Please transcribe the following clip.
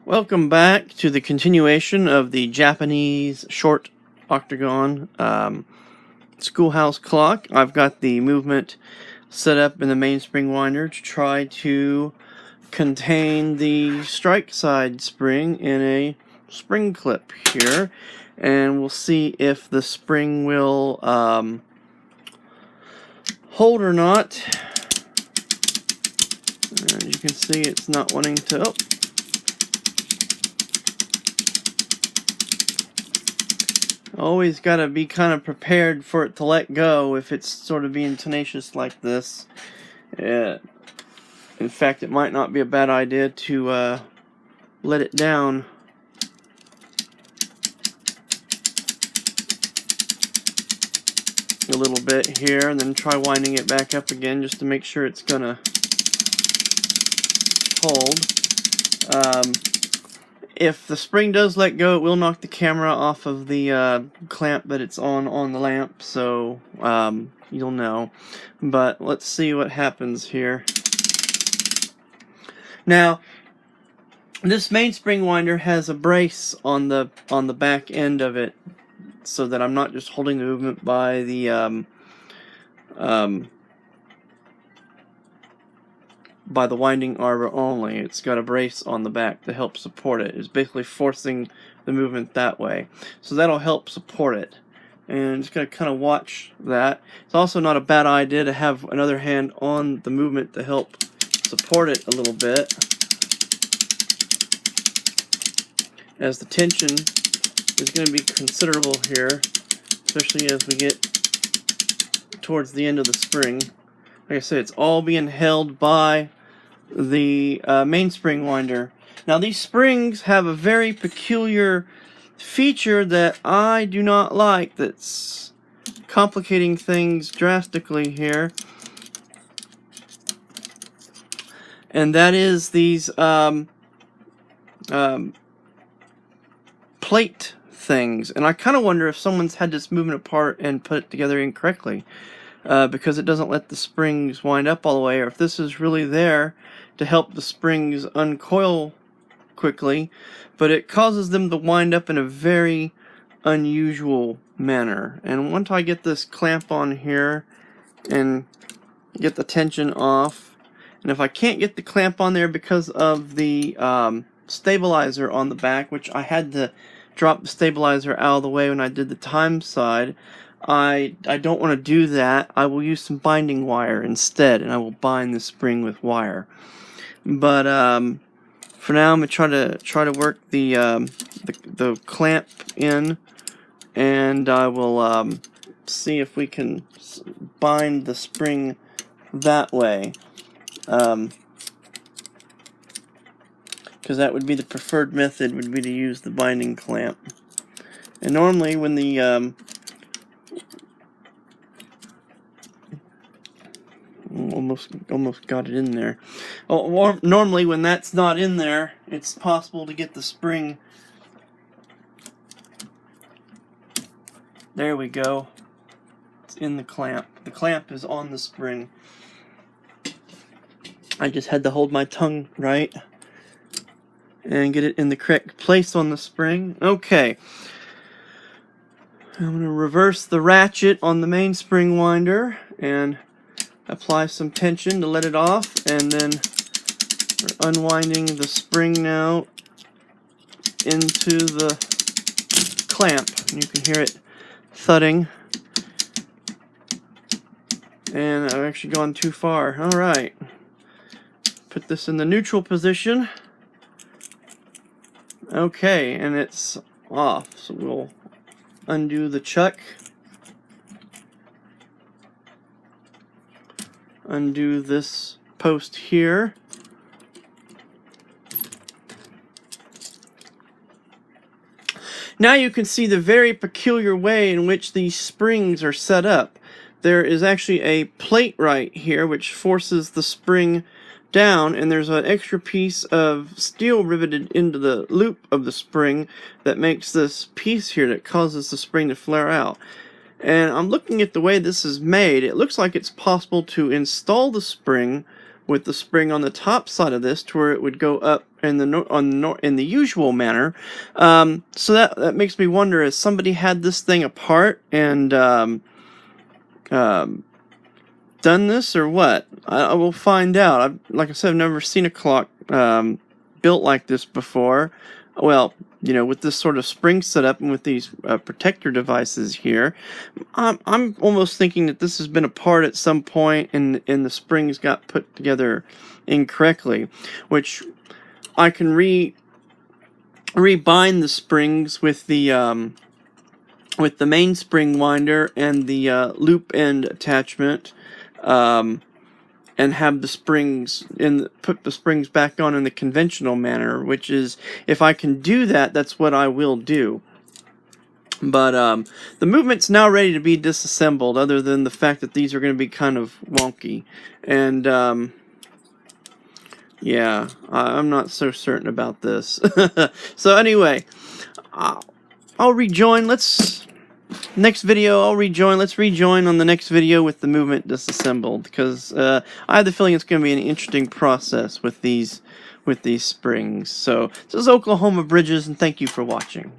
Welcome back to the continuation of the Japanese short octagon schoolhouse clock. I've got the movement set up in the mainspring winder to try to contain the strike side spring in a spring clip here, and we'll see if the spring will hold or not. And you can see it's not wanting to. Always got to be kind of prepared for it to let go if it's sort of being tenacious like this. In fact, it might not be a bad idea to let it down. A little bit here, and then try winding it back up again just to make sure it's gonna hold. If the spring does let go, it will knock the camera off of the clamp that it's on the lamp, so you'll know. But let's see what happens here. Now, this mainspring winder has a brace on the back end of it, so that I'm not just holding the movement by the winding arbor only. It's got a brace on the back to help support it. It's basically forcing the movement that way. So that'll help support it. And just going to kind of watch that. It's also not a bad idea to have another hand on the movement to help support it a little bit, as the tension is going to be considerable here, especially as we get towards the end of the spring. Like I said, it's all being held by the mainspring winder. Now, these springs have a very peculiar feature that I do not like, that's complicating things drastically here. And that is these plate things. And I kind of wonder if someone's had this movement apart and put it together incorrectly. Because it doesn't let the springs wind up all the way, or if this is really there to help the springs uncoil quickly, but it causes them to wind up in a very unusual manner. And once I get this clamp on here and get the tension off, and if I can't get the clamp on there because of the stabilizer on the back, which I had to drop the stabilizer out of the way when I did the time side, I don't want to do that. I will use some binding wire instead, and I will bind the spring with wire. But for now, I'm gonna try to work the clamp in, and I will see if we can bind the spring that way, because that would be the preferred method. Would be to use the binding clamp. And normally, when the almost got it in there. Oh, normally when that's not in there, it's possible to get the spring. There we go. It's in the clamp. The clamp is on the spring. I just had to hold my tongue right and get it in the correct place on the spring. Okay. I'm going to reverse the ratchet on the mainspring winder and apply some tension to let it off, and then we're unwinding the spring now into the clamp. And you can hear it thudding. And I've actually gone too far. Alright. Put this in the neutral position. Okay, and it's off. So we'll undo the chuck. Undo this post here. Now you can see the very peculiar way in which these springs are set up. There is actually a plate right here which forces the spring down, and there's an extra piece of steel riveted into the loop of the spring that makes this piece here that causes the spring to flare out. And I'm looking at the way this is made. It looks like it's possible to install the spring with the spring on the top side of this to where it would go up in the in the usual manner. So that makes me wonder, if somebody had this thing apart and done this or what. I will find out. Like I said, I've never seen a clock built like this before. Well, you know, with this sort of spring setup and with these protector devices here, I'm almost thinking that this has been apart at some point, and the springs got put together incorrectly, which I can rebind the springs with the mainspring winder and the loop end attachment, and have the springs put the springs back on in the conventional manner, which is, if I can do that, that's what I will do. But the movement's now ready to be disassembled, other than the fact that these are going to be kind of wonky. And yeah, I'm not so certain about this. So anyway, I'll rejoin. Next video, I'll rejoin. Let's rejoin on the next video with the movement disassembled, because I have the feeling it's going to be an interesting process with these springs. So this is Oklahoma Bridges, and thank you for watching.